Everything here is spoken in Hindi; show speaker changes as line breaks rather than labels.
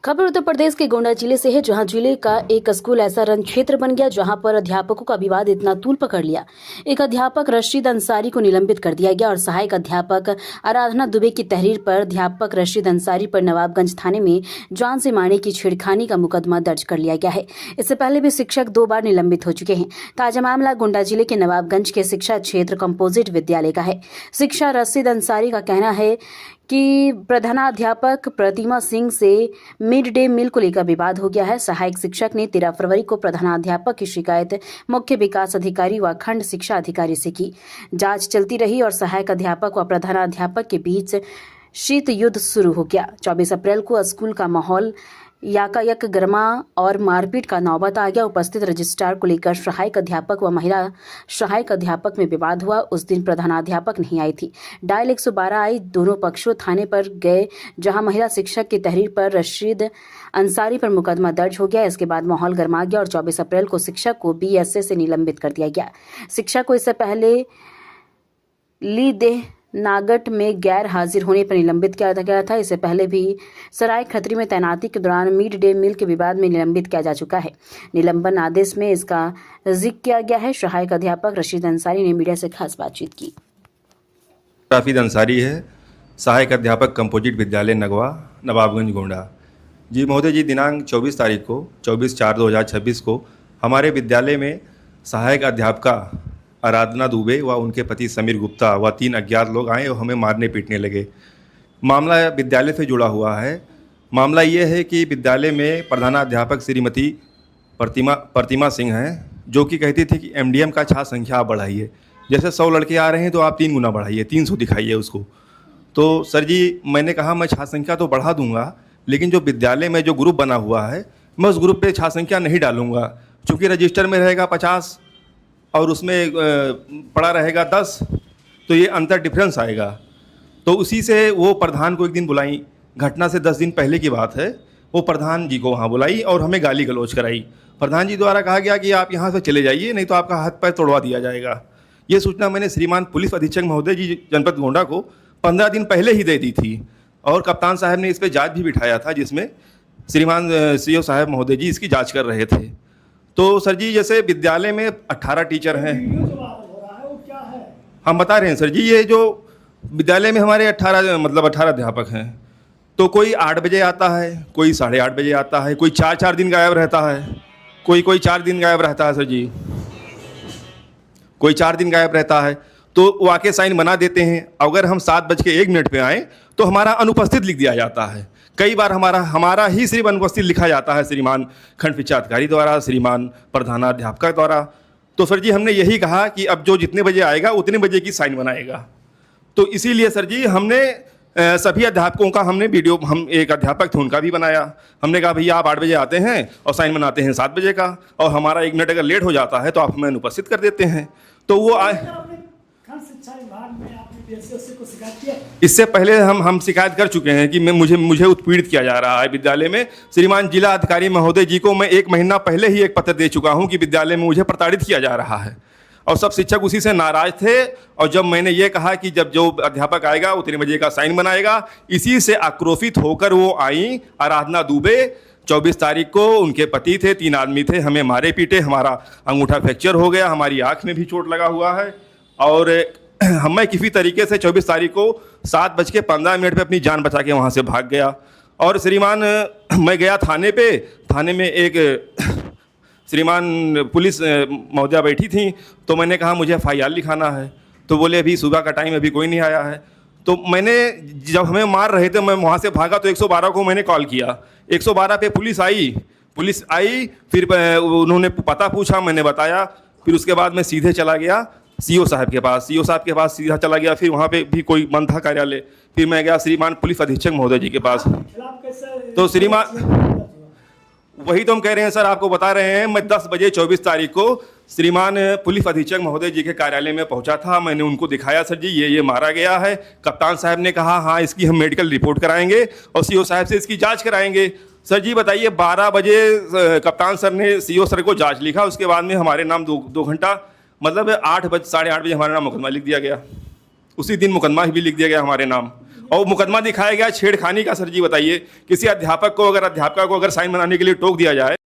खबर उत्तर प्रदेश के गोंडा जिले से है, जहां जिले का एक स्कूल ऐसा रण क्षेत्र बन गया जहां पर अध्यापकों का विवाद इतना तूल पकड़ लिया। एक अध्यापक रशीद अंसारी को निलंबित कर दिया गया और सहायक अध्यापक आराधना दुबे की तहरीर पर अध्यापक रशीद अंसारी पर नवाबगंज थाने में जान से मारने की छेड़खानी का मुकदमा दर्ज कर लिया गया है। इससे पहले भी शिक्षक 2 बार निलंबित हो चुके हैं। ताजा मामला गोंडा जिले के नवाबगंज के शिक्षा क्षेत्र कंपोजिट विद्यालय का है। शिक्षा रशीद अंसारी का कहना है कि प्रधानाध्यापक प्रतिमा सिंह से मिड डे मील को लेकर विवाद हो गया है। सहायक शिक्षक ने 13 फरवरी को प्रधानाध्यापक की शिकायत मुख्य विकास अधिकारी व खंड शिक्षा अधिकारी से की। जांच चलती रही और सहायक अध्यापक व प्रधानाध्यापक के बीच शीत युद्ध शुरू हो गया। 24 अप्रैल को स्कूल का माहौल याकायक गर्मा और मारपीट का नौबत आ गया। उपस्थित रजिस्ट्रार को लेकर सहायक अध्यापक व महिला सहायक अध्यापक में विवाद हुआ। उस दिन प्रधानाध्यापक नहीं आई थी। डायल 112 आई। दोनों पक्षों थाने पर गए, जहां महिला शिक्षक की तहरीर पर रशीद अंसारी पर मुकदमा दर्ज हो गया। इसके बाद माहौल गर्मा गया और 24 अप्रैल को शिक्षक को बीएसए से निलंबित कर दिया गया। शिक्षक को इससे पहले ली देह नागट में गैर हाजिर होने पर निलंबित किया गया था। इससे पहले भी सराय खत्री में तैनाती के दौरान मिड डे मील के विवाद में निलंबित किया जा चुका है। निलंबन आदेश में इसका जिक्र किया गया है। सहायक अध्यापक रशीद अंसारी ने मीडिया से खास बातचीत की।
रशीद अंसारी है, सहायक अध्यापक कंपोजिट विद्यालय नगवा, नवाबगंज, गोंडा। जी महोदय जी, दिनांक 24 तारीख को 24/4/2026 को हमारे विद्यालय में सहायक अध्यापिका आराधना दुबे व उनके पति समीर गुप्ता व 3 अज्ञात लोग आए और हमें मारने पीटने लगे। मामला विद्यालय से जुड़ा हुआ है। मामला ये है कि विद्यालय में प्रधानाध्यापक श्रीमती प्रतिमा सिंह हैं, जो कि कहती थी कि एमडीएम का छात्र संख्या आप बढ़ाइए। जैसे 100 लड़के आ रहे हैं तो आप 3 गुना बढ़ाइए, 300 दिखाइए उसको। तो सर जी, मैंने कहा मैं छात्र संख्या तो बढ़ा दूंगा, लेकिन जो विद्यालय में जो ग्रुप बना हुआ है मैं उस ग्रुप पे छात्र संख्या नहीं डालूंगा, चूँकि रजिस्टर में रहेगा 50 और उसमें पड़ा रहेगा 10, तो ये अंतर डिफरेंस आएगा। तो उसी से वो प्रधान को एक दिन बुलाई, घटना से 10 दिन पहले की बात है। वो प्रधान जी को वहाँ बुलाई और हमें गाली गलौज कराई। प्रधान जी द्वारा कहा गया कि आप यहाँ से चले जाइए, नहीं तो आपका हाथ पैर तोड़वा दिया जाएगा। ये सूचना मैंने श्रीमान पुलिस अधीक्षक महोदय जी जनपद गोंडा को 15 दिन पहले ही दे दी थी और कप्तान साहब ने इस पर जाँच भी बिठाया था, जिसमें श्रीमान सीओ साहब महोदय जी इसकी जाँच कर रहे थे। तो सर जी, जैसे विद्यालय में 18 टीचर हैं, हम बता रहे हैं सर जी, ये जो विद्यालय में हमारे 18 अध्यापक हैं, तो कोई 8 बजे आता है, कोई 8:30 बजे आता है, कोई 4 दिन गायब रहता है, कोई 4 दिन गायब रहता है सर जी, कोई 4 दिन गायब रहता है। तो वो आके साइन बना देते हैं। अगर हम 7:01 पे आएँ तो हमारा अनुपस्थित लिख दिया जाता है। कई बार हमारा ही सिर्फ अनुपस्थित लिखा जाता है श्रीमान खंड शिक्षा अधिकारी द्वारा, श्रीमान प्रधानाध्यापक द्वारा। तो सर जी, हमने यही कहा कि अब जो जितने बजे आएगा उतने बजे की साइन बनाएगा। तो इसीलिए सर जी, हमने सभी अध्यापकों का हमने वीडियो, हम एक अध्यापक थे उनका भी बनाया। हमने कहा भैया आप 8 बजे आते हैं और साइन बनाते हैं 7 बजे का, और हमारा 1 मिनट अगर लेट हो जाता है तो आप हमें अनुपस्थित कर देते हैं। तो वो आए। इससे पहले हम शिकायत कर चुके हैं कि मुझे उत्पीड़ित किया जा रहा है विद्यालय में। श्रीमान जिला अधिकारी महोदय जी को मैं 1 महीना पहले ही एक पत्र दे चुका हूं कि विद्यालय में मुझे प्रताड़ित किया जा रहा है, और सब शिक्षक उसी से नाराज थे। और जब मैंने ये कहा कि जब जो अध्यापक आएगा उतने बजे का साइन बनाएगा, इसी से आक्रोशित होकर वो आई आराधना दुबे। 24 तारीख को उनके पति थे, 3 आदमी थे, हमें मारे पीटे, हमारा अंगूठा फ्रैक्चर हो गया, हमारी आँख में भी चोट लगा हुआ है। और मैं किसी तरीके से 24 तारीख को 7:15 पे अपनी जान बचा के वहाँ से भाग गया। और श्रीमान, मैं गया थाने पे, थाने में एक श्रीमान पुलिस महोदया बैठी थी, तो मैंने कहा मुझे FIR लिखाना है। तो बोले अभी सुबह का टाइम, अभी कोई नहीं आया है। तो मैंने, जब हमें मार रहे थे, मैं वहाँ से भागा तो 112 को मैंने कॉल किया। 112 पे पुलिस आई, फिर उन्होंने पता पूछा, मैंने बताया। फिर उसके बाद मैं सीधे चला गया सीओ साहब के पास सीधा चला गया। फिर वहाँ पे भी कोई बंद था कार्यालय। फिर मैं गया श्रीमान पुलिस अधीक्षक महोदय जी के पास। तो श्रीमान, वही तो हम कह रहे हैं सर, आपको बता रहे हैं। मैं 10 बजे 24 तारीख को श्रीमान पुलिस अधीक्षक महोदय जी के कार्यालय में पहुंचा था। मैंने उनको दिखाया, सर जी ये मारा गया है। कप्तान साहब ने कहा हाँ इसकी हम मेडिकल रिपोर्ट कराएंगे और सीओ साहब से इसकी जाँच कराएंगे। सर जी बताइए, 12 बजे कप्तान सर ने सीओ सर को जाँच लिखा। उसके बाद में हमारे नाम 2 घंटा, मतलब 8 बजे 8:30 बजे हमारे नाम मुकदमा लिख दिया गया। उसी दिन मुकदमा भी लिख दिया गया हमारे नाम। और मुकदमा दिखाया गया छेड़खानी का। सर जी बताइए, किसी अध्यापक को अगर साइन बनाने के लिए टोक दिया जाए